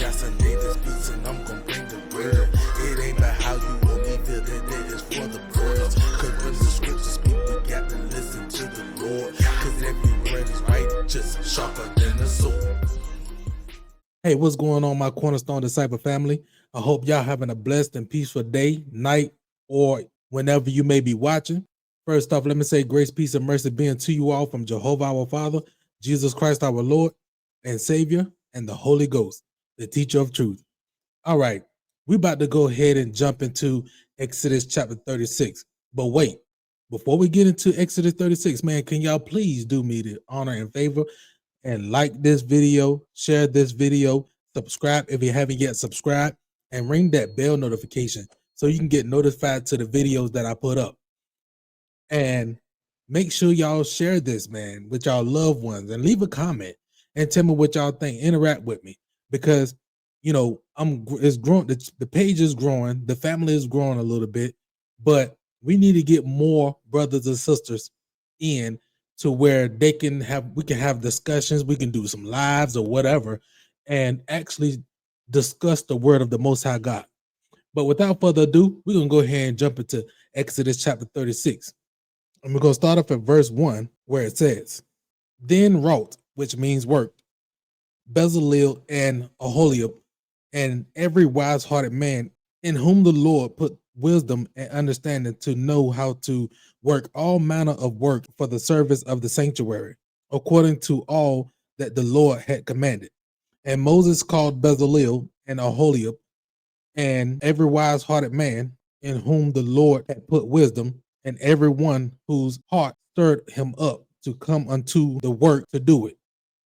Yahson David Speaks, and I'm gon' bring the word. It ain't about how you want me feel, that is for the birds. Cause when the scriptures speak, we got to listen to the Lord. Cause every word is right, just sharper than a sword. Hey, what's going on, my Cornerstone Disciple family? I hope y'all having a blessed and peaceful day, night, or whenever you may be watching. First off, let me say grace, peace, and mercy being to you all from Jehovah our Father, Jesus Christ our Lord and Savior, and the Holy Ghost, the teacher of truth. All right, we're about to go ahead and jump into Exodus chapter 36. But wait, before we get into Exodus 36, man, can y'all please do me the honor and favor and like this video, share this video, subscribe if you haven't yet subscribed, and ring that bell notification so you can get notified to the videos that I put up. And make sure y'all share this, man, with y'all loved ones, and leave a comment and tell me what y'all think. Interact with me, because you know it's growing. The page is growing, the family is growing a little bit, but we need to get more brothers and sisters in to where we can have discussions, we can do some lives or whatever, and actually discuss the word of the Most High God. But without further ado, we're gonna go ahead and jump into Exodus chapter 36. And we're gonna start off at verse 1, where it says, "Then wrought," which means worked, Bezalel and Aholiab, and every wise-hearted man in whom the Lord put wisdom and understanding to know how to work all manner of work for the service of the sanctuary, according to all that the Lord had commanded. And Moses called Bezalel and Aholiab and every wise-hearted man in whom the Lord had put wisdom, and every one whose heart stirred him up to come unto the work to do it.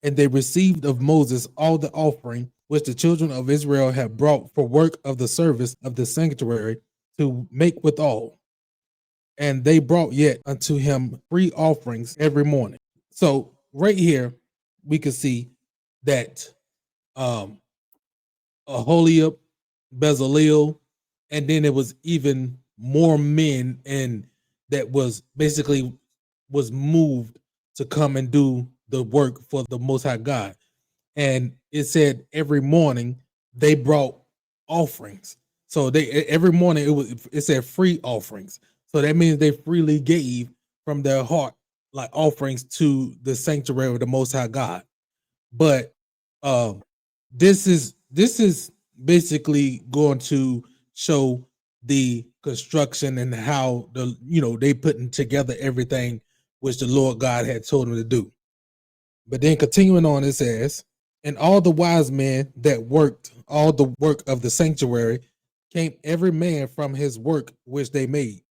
And they received of Moses all the offering which the children of Israel had brought for work of the service of the sanctuary to make withal. And they brought yet unto him free offerings every morning. So right here, we can see that Aholiab, Bezalel, and then it was even more men, and that was basically was moved to come and do the work for the Most High God. And it said every morning they brought offerings. So every morning it said free offerings. So that means they freely gave from their heart, like offerings to the sanctuary of the Most High God. But this is basically going to show the construction and how they putting together everything which the Lord God had told them to do. But then continuing on, it says, "And all the wise men that worked all the work of the sanctuary came every man from his work which they made.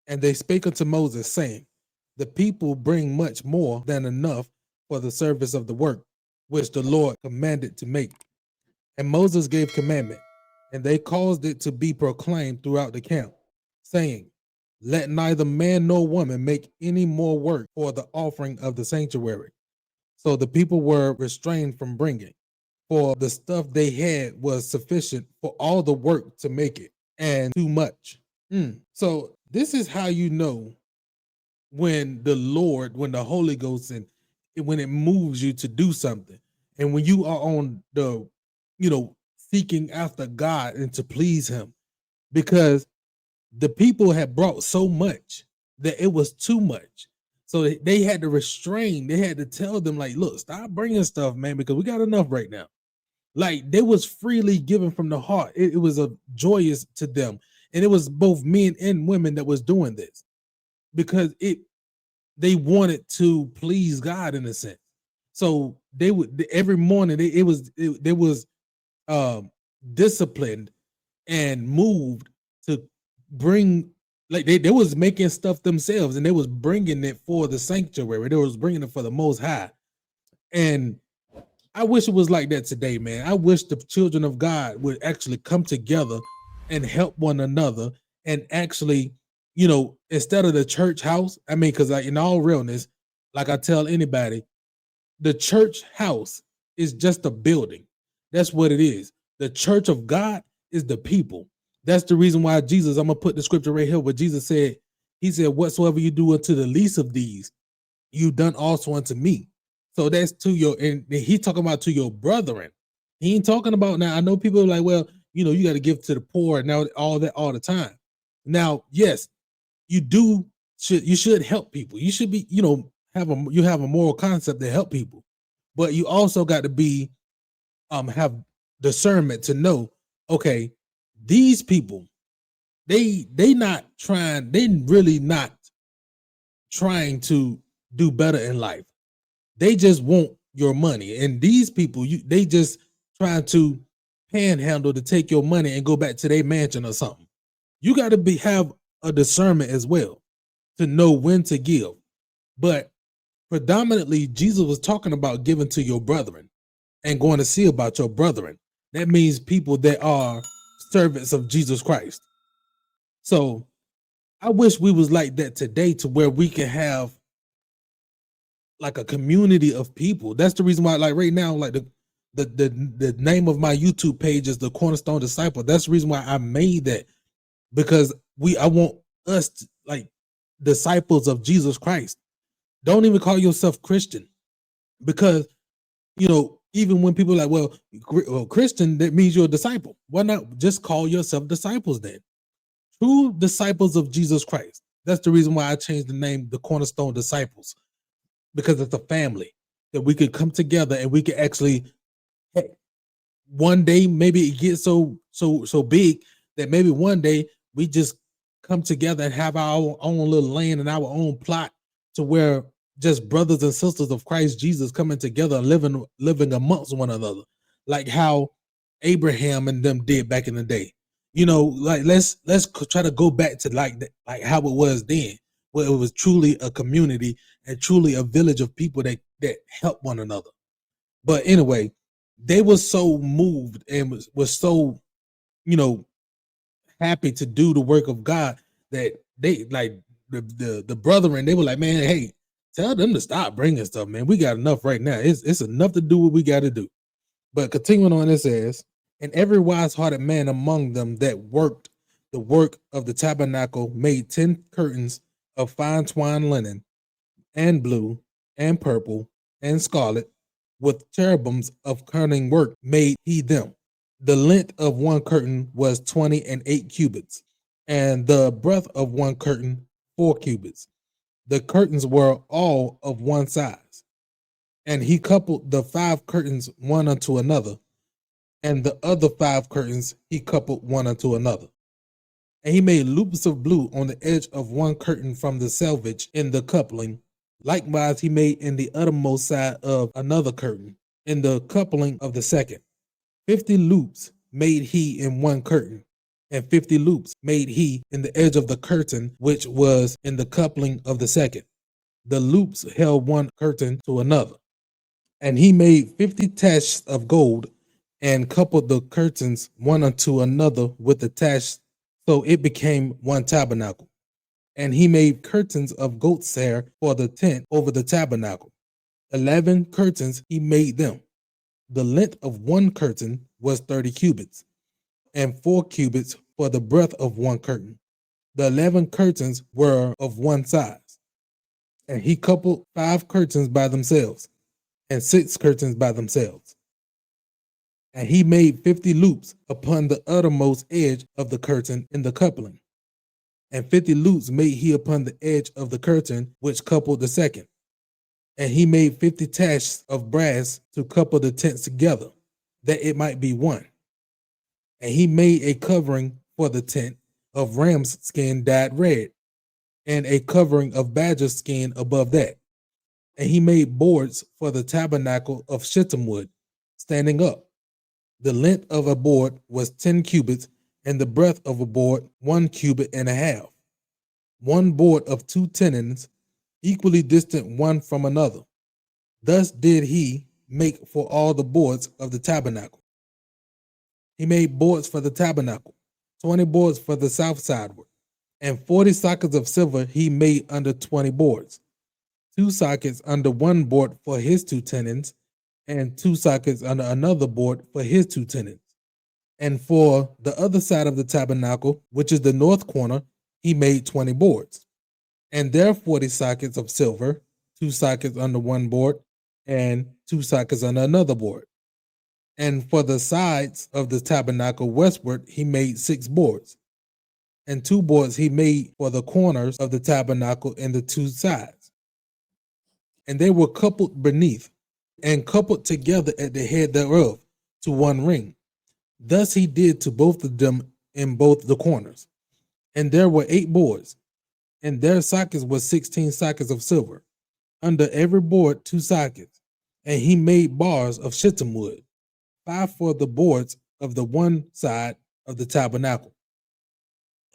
And they spake unto Moses, saying, The people bring much more than enough for the service of the work which the Lord commanded to make. And Moses gave commandment, and they caused it to be proclaimed throughout the camp, saying, Let neither man nor woman make any more work for the offering of the sanctuary. So the people were restrained from bringing, for the stuff they had was sufficient for all the work to make it, and too much." So this is how you know when the Holy Ghost, and when it moves you to do something, and when you are on the, seeking after God and to please him, because the people had brought so much that it was too much. So they had to restrain, they had to tell them, like, look, stop bringing stuff, man, because we got enough right now. Like, they was freely given from the heart. It was a joyous to them. And it was both men and women that was doing this because they wanted to please God in a sense. So they would every morning they was disciplined and moved to bring, like they was making stuff themselves, and they was bringing it for the sanctuary. They was bringing it for the Most High. And I wish it was like that today, man. I wish the children of God would actually come together and help one another, and actually, instead of the church house, I mean, because in all realness, like I tell anybody, the church house is just a building. That's what it is. The church of God is the people. That's the reason why Jesus, I'm going to put the scripture right here where Jesus said, he said, whatsoever you do unto the least of these, you done also unto me. So that's to your, and he talking about to your brethren. He ain't talking about now. I know people are like, well, you got to give to the poor and now all that all the time. Now, yes, you should help people. You should be, have a moral concept to help people, but you also got to be have discernment to know, okay, these people, they really not trying to do better in life. They just want your money. And these people, they just trying to panhandle to take your money and go back to their mansion or something. You got to have a discernment as well to know when to give. But predominantly, Jesus was talking about giving to your brethren and going to see about your brethren. That means people that are servants of Jesus Christ. So I wish we was like that today, to where we can have like a community of people. That's the reason why, like right now, like the name of my YouTube page is the Cornerstone Disciple. That's the reason why I made that, because I want us to, like, disciples of Jesus Christ. Don't even call yourself Christian, because even when people are like, well, Christian, that means you're a disciple. Why not just call yourself disciples then? True disciples of Jesus Christ. That's the reason why I changed the name, the Cornerstone Disciples, because it's a family that we could come together and we could actually, hey, one day maybe it gets so big that maybe one day we just come together and have our own little land and our own plot, to where just brothers and sisters of Christ Jesus coming together and living amongst one another, like how Abraham and them did back in the day. Like let's try to go back to like how it was then, where it was truly a community and truly a village of people that help one another. But anyway, they were so moved and was so, happy to do the work of God, that they, like, the brethren, they were like, man, hey, tell them to stop bringing stuff, man. We got enough right now. It's enough to do what we got to do. But continuing on, it says, and every wise-hearted man among them that worked the work of the tabernacle made 10 curtains of fine twined linen, and blue, and purple, and scarlet, with cherubims of cunning work made he them. The length of one curtain was 20 and 8 cubits, and the breadth of one curtain 4 cubits. The curtains were all of one size. And he coupled the 5 curtains one unto another, and the other 5 curtains he coupled one unto another. And he made loops of blue on the edge of one curtain from the selvage in the coupling. Likewise he made in the uttermost side of another curtain, in the coupling of the second. 50 loops made he in one curtain, and 50 loops made he in the edge of the curtain which was in the coupling of the second. The loops held one curtain to another. And he made 50 tasks of gold, and coupled the curtains one unto another with the tasks, so it became one tabernacle. And he made curtains of goat's hair for the tent over the tabernacle. 11 curtains he made them. The length of one curtain was 30 cubits, and 4 cubits for the breadth of one curtain. The 11 curtains were of one size. And he coupled 5 curtains by themselves, and 6 curtains by themselves. And he made 50 loops upon the uttermost edge of the curtain in the coupling. And 50 loops made he upon the edge of the curtain which coupled the second. And he made 50 tasks of brass to couple the tents together, that it might be one. And he made a covering for the tent of ram's skin dyed red, and a covering of badger skin above that. And he made boards for the tabernacle of shittim wood, standing up. The length of a board was 10 cubits, and the breadth of a board 1 cubit and a half. One board of 2 tenons, equally distant one from another. Thus did he make for all the boards of the tabernacle. He made boards for the tabernacle, 20 boards for the south sideward, and 40 sockets of silver he made under 20 boards. 2 sockets under one board for his 2 tenons, and 2 sockets under another board for his 2 tenons. And for the other side of the tabernacle, which is the north corner, he made 20 boards. And there 40 sockets of silver, 2 sockets under one board, and 2 sockets under another board. And for the sides of the tabernacle westward, he made 6 boards. And 2 boards he made for the corners of the tabernacle and the 2 sides. And they were coupled beneath, and coupled together at the head thereof to one ring. Thus he did to both of them in both the corners. And there were 8 boards, and their sockets were 16 sockets of silver, under every board 2 sockets. And he made bars of shittim wood, 5 for the boards of the one side of the tabernacle,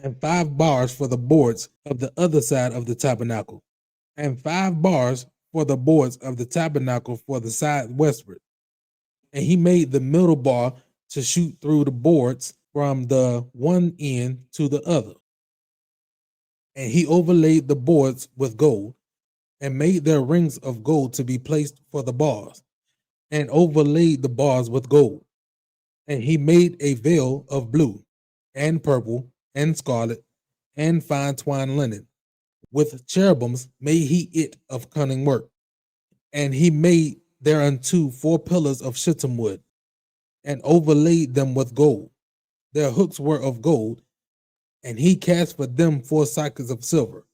and 5 bars for the boards of the other side of the tabernacle, and 5 bars for the boards of the tabernacle for the side westward. And he made the middle bar to shoot through the boards from the one end to the other. And he overlaid the boards with gold, and made their rings of gold to be placed for the bars, and overlaid the bars with gold. And he made a veil of blue, and purple, and scarlet, and fine twined linen. With cherubims made he it of cunning work. And he made thereunto 4 pillars of shittim wood, and overlaid them with gold. Their hooks were of gold, and he cast for them 4 sockets of silver.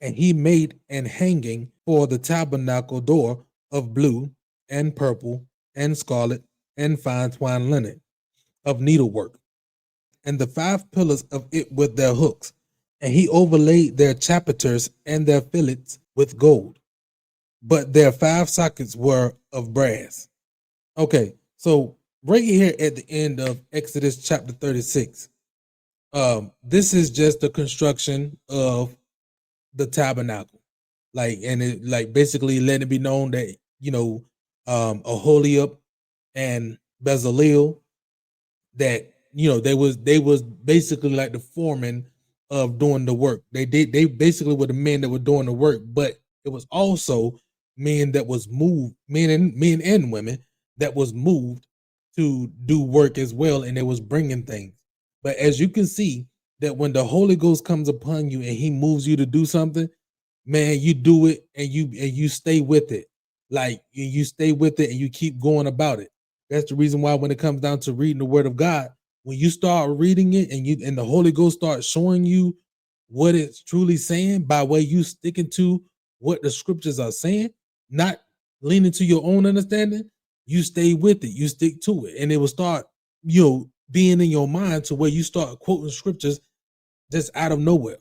And he made an hanging for the tabernacle door of blue, and purple, and scarlet, and fine twined linen, of needlework, and the 5 pillars of it with their hooks. And he overlaid their chapiters and their fillets with gold, but their 5 sockets were of brass. Okay, so right here at the end of Exodus chapter 36, this is just the construction of the tabernacle, and it basically letting it be known that Aholiab and Bezalel, that they was basically like the foreman of doing the work. They basically were the men that were doing the work, but it was also men that was moved, men and women that was moved to do work as well, and it was bringing things. But as you can see, that when the Holy Ghost comes upon you and he moves you to do something, man, you do it, and you stay with it. You stay with it and you keep going about it. That's the reason why when it comes down to reading the word of God, when you start reading it and the Holy Ghost starts showing you what it's truly saying by way you sticking to what the scriptures are saying, not leaning to your own understanding, you stay with it, you stick to it, and it will start being in your mind to where you start quoting scriptures just out of nowhere.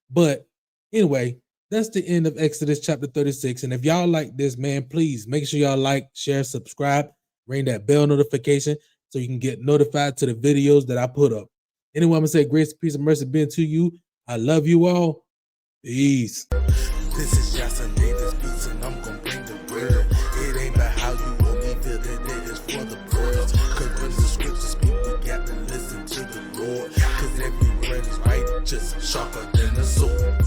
But anyway, that's the end of Exodus chapter 36. And if y'all like this, man, please make sure y'all like, share, subscribe, ring that bell notification so you can get notified to the videos that I put up. Anyway, I'm gonna say grace, peace, and mercy be unto you. I love you all. Peace. This is Yahson David Speaks, and I'm gonna bring the word. It ain't about how you want me feel, that it is for the birds. Cause when the scriptures speak, we got to listen to the Lord. Cause every word is right, just sharper than a sword.